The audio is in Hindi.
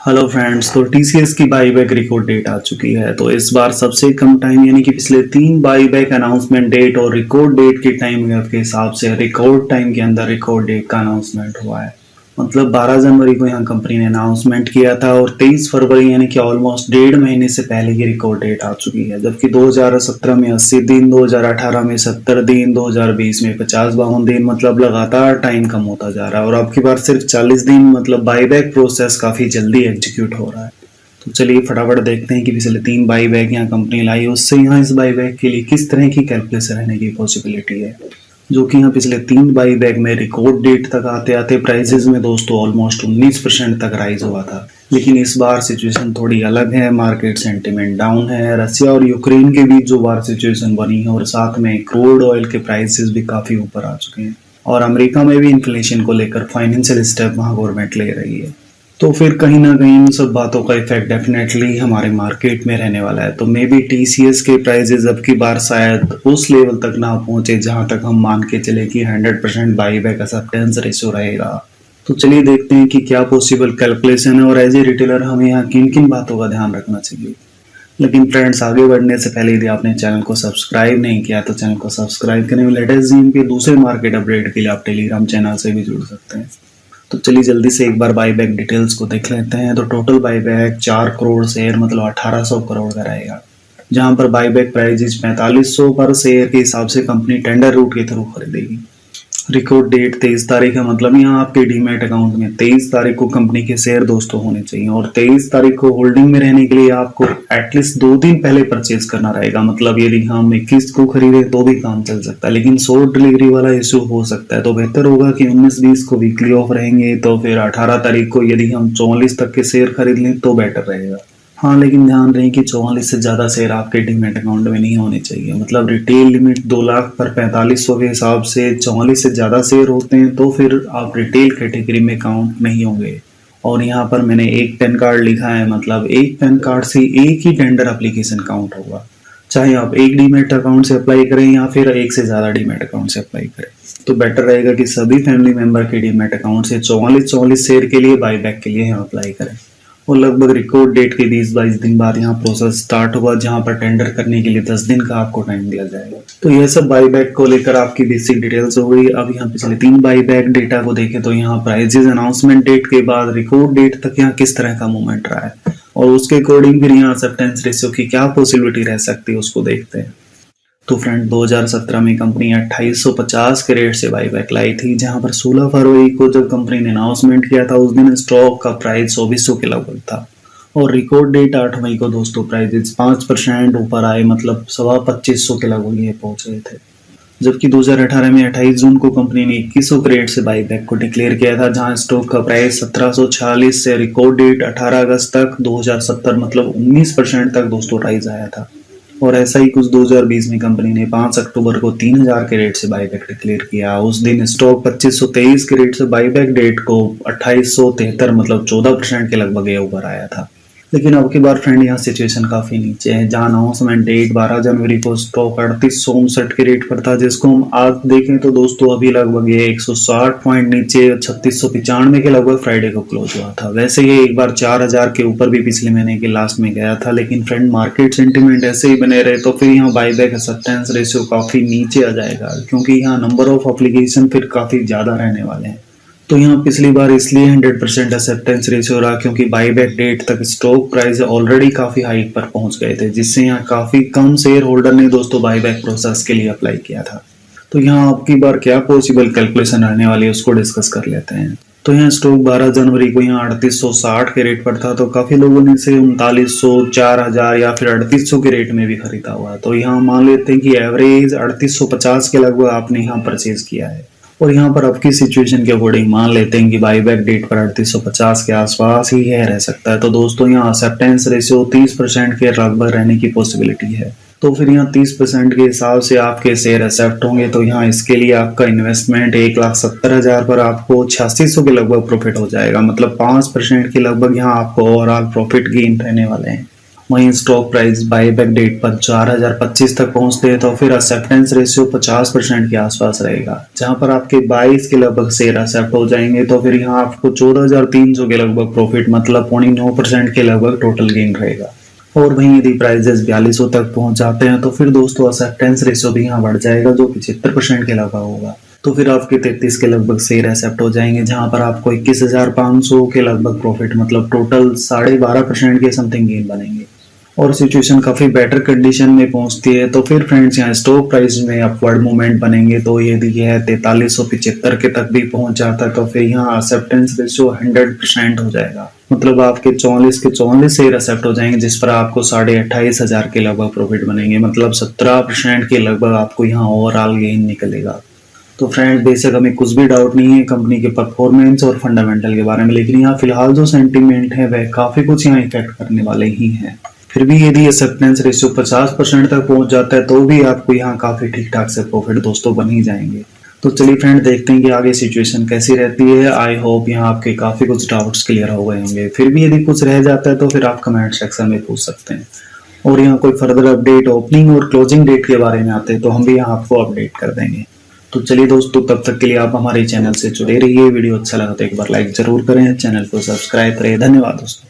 हेलो फ्रेंड्स, तो टीसीएस की बाईबैक रिकॉर्ड डेट आ चुकी है। तो इस बार सबसे कम टाइम यानी कि पिछले 3 बाईबैक अनाउंसमेंट डेट और रिकॉर्ड डेट के टाइम के हिसाब से रिकॉर्ड टाइम के अंदर रिकॉर्ड डेट का अनाउंसमेंट हुआ है। मतलब 12 जनवरी को यहाँ कंपनी ने अनाउंसमेंट किया था और 23 फरवरी यानी कि ऑलमोस्ट 1.5 महीने से पहले की रिकॉर्ड डेट आ चुकी है। जबकि 2017 में 80 दिन, 2018 में 70 दिन, 2020 में 50-52 दिन, मतलब लगातार टाइम कम होता जा रहा है और अब की बार सिर्फ 40 दिन, मतलब बाईबैक प्रोसेस काफी जल्दी एग्जीक्यूट हो रहा है। तो चलिए फटाफट देखते हैं कि पिछले 3 बाईबैक यहाँ कंपनी लाई, उससे यहाँ इस बाईबैक के लिए किस तरह की कैलकुलेशन रहने की पॉसिबिलिटी है। जो कि यहाँ पिछले 3 बाईबैक में रिकॉर्ड डेट तक आते आते प्राइसेस में दोस्तों ऑलमोस्ट 19% तक राइज हुआ था। लेकिन इस बार सिचुएशन थोड़ी अलग है, मार्केट सेंटिमेंट डाउन है। रसिया और यूक्रेन के बीच जो वार सिचुएशन बनी है और साथ में क्रूड ऑयल के प्राइसेस भी काफी ऊपर आ चुके हैं और अमेरिका में भी इन्फ्लेशन को लेकर फाइनेंशियल स्टेप वहाँ गवर्नमेंट ले रही है। तो फिर कहीं ना कहीं इन सब बातों का इफेक्ट डेफिनेटली हमारे मार्केट में रहने वाला है। तो मे बी टीसीएस के प्राइसेस अब की बार शायद उस लेवल तक ना पहुंचे जहां तक हम मान के चले कि 100% बाईबैक एक्सेप्टेंस रेशियो रहेगा। तो चलिए देखते हैं कि क्या पॉसिबल कैलकुलेशन है और एज ए रिटेलर हमें यहाँ किन किन बातों का ध्यान रखना चाहिए। लेकिन फ्रेंड्स, आगे बढ़ने से पहले यदि आपने चैनल को सब्सक्राइब नहीं किया तो चैनल को सब्सक्राइब करें। लेटेस्ट जीएम के दूसरे मार्केट अपडेट के लिए आप टेलीग्राम चैनल से भी जुड़ सकते हैं। तो चलिए जल्दी से एक बार बाईबैक डिटेल्स को देख लेते हैं। तो टोटल बाईबैक 4 करोड़ शेयर मतलब 1800 करोड़ का रहेगा, जहां पर बाईबैक प्राइस 4500 पर शेयर के हिसाब से कंपनी टेंडर रूट के थ्रू खरीदेगी। रिकॉर्ड डेट 23 तारीख है, मतलब यहाँ आपके डीमैट अकाउंट में 23 तारीख को कंपनी के शेयर दोस्तों होने चाहिए और 23 तारीख को होल्डिंग में रहने के लिए आपको एटलीस्ट 2 दिन पहले परचेज करना रहेगा। मतलब यदि हम 21 को खरीदे तो भी काम चल सकता है, लेकिन शॉर्ट डिलीवरी वाला इशू हो सकता है। तो बेहतर होगा कि 19-20 को वीकली ऑफ रहेंगे, तो फिर 18 तारीख को यदि हम 44 तक के शेयर खरीद लें तो बेटर रहेगा। हाँ, लेकिन ध्यान रहे कि 44 से ज्यादा शेयर आपके डीमैट अकाउंट में नहीं होने चाहिए। मतलब रिटेल लिमिट 2 लाख पर 4500 के हिसाब से 44 से ज्यादा शेयर होते हैं तो फिर आप रिटेल कैटेगरी में काउंट नहीं होंगे। और यहाँ पर मैंने एक पैन कार्ड लिखा है, मतलब एक पैन कार्ड से एक ही टेंडर एप्लीकेशन काउंट होगा, चाहे आप एक डीमैट अकाउंट से अप्लाई करें या फिर एक से ज्यादा डीमैट अकाउंट से अप्लाई करें। तो बेटर रहेगा कि सभी फैमिली मेंबर के डीमैट अकाउंट से 44 शेयर के लिए बाईबैक के लिए यहाँ अप्लाई करें। और लगभग रिकॉर्ड डेट के 20-22 दिन बाद यहाँ प्रोसेस स्टार्ट होगा, जहाँ पर टेंडर करने के लिए 10 दिन का आपको टाइम दिया जाएगा। तो यह सब बाईबैक को लेकर आपकी बेसिक डिटेल्स हो गई। अब यहाँ पिछले 3 बाईबैक डेटा को देखें तो यहाँ प्राइजेस अनाउंसमेंट डेट के बाद रिकॉर्ड डेट तक यहाँ किस तरह का मूवमेंट रहा है और उसके अकॉर्डिंग फिर यहाँ एक्सेप्टेंस रेशियो की क्या पॉसिबिलिटी रह सकती है उसको देखते हैं। तो फ्रेंड, 2017 में कंपनी 2850 के रेट से बाईबैक लाई थी, जहां पर 16 फरवरी को जब कंपनी ने अनाउंसमेंट किया था उस दिन स्टॉक का प्राइस 2400 के लगभग था और रिकॉर्ड डेट 8 मई को दोस्तों प्राइस 5% ऊपर आए, मतलब 2500 के लगभग ये पहुंच गए थे। जबकि 2018 में 28 जून को कंपनी ने 2100 के रेट से बाईबैक को डिक्लेयर किया था, जहां स्टॉक का प्राइस 1746 से रिकॉर्ड डेट 18 अगस्त तक 2070 मतलब 19% तक दोस्तों राइज आया था। और ऐसा ही कुछ 2020 में कंपनी ने 5 अक्टूबर को 3000 के रेट से बाईबैक डिक्लेयर किया। उस दिन स्टॉक 2523 के रेट से बाईबैक डेट को 2873 मतलब 14% के लगभग ऊपर आया था। लेकिन अब की बार फ्रेंड यहाँ सिचुएशन काफी नीचे है, जहां अनाउंसमेंट डेट 12 जनवरी को स्टॉक 3859 के रेट पर था, जिसको हम आज देखें तो दोस्तों अभी लगभग ये 160 पॉइंट नीचे 3695 के लगभग फ्राइडे को क्लोज हुआ था। वैसे ये एक बार 4000 के ऊपर भी पिछले महीने के लास्ट में गया था, लेकिन फ्रेंड मार्केट सेंटिमेंट ऐसे ही बने रहे तो फिर यहाँ बाईबैक एक्सेप्टेंस रेशियो काफी नीचे आ जाएगा, क्योंकि यहाँ नंबर ऑफ एप्लीकेशन फिर काफी ज्यादा रहने वाले हैं। तो यहाँ पिछली बार इसलिए 100% एक्सेप्टेंस रेशियो रहा क्योंकि बाईबैक डेट तक स्टॉक प्राइस ऑलरेडी काफी हाइक पर पहुंच गए थे, जिससे यहाँ काफी कम शेयर होल्डर ने दोस्तों बाईबैक प्रोसेस के लिए अप्लाई किया था। तो यहाँ आपकी बार क्या पॉसिबल कैलकुलेशन रहने वाली है उसको डिस्कस कर लेते हैं। तो यहाँ स्टॉक 12 जनवरी को यहाँ 3860 के रेट पर था, तो काफी लोगों ने इसे 3900, 4000 या फिर 3800 के रेट में भी खरीदा हुआ है। तो यहाँ मान लेते हैं कि एवरेज 3850 के लगभग आपने यहाँ परचेज किया है और यहाँ पर आपकी सिचुएशन के अकॉर्डिंग मान लेते हैं कि बाईबैक डेट पर 3850 के आसपास ही है रह सकता है। तो दोस्तों यहाँ एक्सेप्टेंस रेशियो 30% के लगभग रहने की पॉसिबिलिटी है। तो फिर यहाँ 30% के हिसाब से आपके शेयर एक्सेप्ट होंगे, तो यहाँ इसके लिए आपका इन्वेस्टमेंट 1,70,000 पर आपको 8600 के लगभग प्रॉफिट हो जाएगा, मतलब 5% के लगभग यहाँ आपको ओवरऑल प्रॉफिट गेन रहने वाले हैं। वहीं स्टॉक प्राइस बाईबैक डेट पर 4025 तक पहुंचते हैं तो फिर एक्सेप्टेंस रेशियो 50% के आसपास रहेगा, जहां पर आपके 22 के लगभग शेयर एक्सेप्ट हो जाएंगे तो फिर यहाँ आपको 14,300 के लगभग प्रॉफिट मतलब 0.9% के लगभग टोटल गेन रहेगा। और वहीं यदि प्राइजेस 4200 तक पहुंच जाते हैं तो फिर दोस्तों एक्सेप्टेंस रेशियो भी यहाँ बढ़ जाएगा जो 75% के लगभग होगा। तो फिर आपके 33 के लगभग शेयर एक्सेप्ट हो जाएंगे, जहां पर आपको 21,500 के लगभग प्रॉफिट मतलब टोटल 12.5% के समथिंग गेन बनेंगे। और सिचुएशन काफी बेटर कंडीशन में पहुंचती है तो फिर फ्रेंड्स यहाँ स्टॉक प्राइस में अपवर्ड मूवमेंट बनेंगे। तो यदि यह 4375 के तक भी पहुंच जाता है तो फिर यहाँ एक्सेप्टेंस रेशियो 100% हो जाएगा, मतलब आपके 44 के 44 शेयर एक्सेप्ट हो जाएंगे जिस पर आपको 28,500 के लगभग प्रॉफिट बनेंगे, मतलब 17% के लगभग आपको यहाँ ओवरऑल गेन निकलेगा। तो फ्रेंड्स बेशक हमें कुछ भी डाउट नहीं है कंपनी के परफॉर्मेंस और फंडामेंटल के बारे में, लेकिन यहाँ फिलहाल जो सेंटीमेंट है वह काफी कुछ यहाँ इफेक्ट करने वाले ही हैं। फिर भी यदि एक्सेप्टेंस रेशियो 50% तक पहुंच जाता है तो भी आपको यहाँ काफी ठीक ठाक से प्रॉफिट दोस्तों बन ही जाएंगे। तो चलिए फ्रेंड देखते हैं कि आगे सिचुएशन कैसी रहती है। आई होप यहाँ आपके काफी कुछ डाउट्स क्लियर हो गए होंगे। फिर भी यदि कुछ रह जाता है तो फिर आप कमेंट सेक्शन में पूछ सकते हैं। और यहाँ कोई फर्दर अपडेट ओपनिंग और क्लोजिंग डेट के बारे में आते हैं तो हम भी यहाँ आपको अपडेट कर देंगे। तो चलिए दोस्तों तब तक के लिए आप हमारे चैनल से जुड़े रहिए। वीडियो अच्छा लगा तो एक बार लाइक जरूर करें, चैनल को सब्सक्राइब करें। धन्यवाद दोस्तों।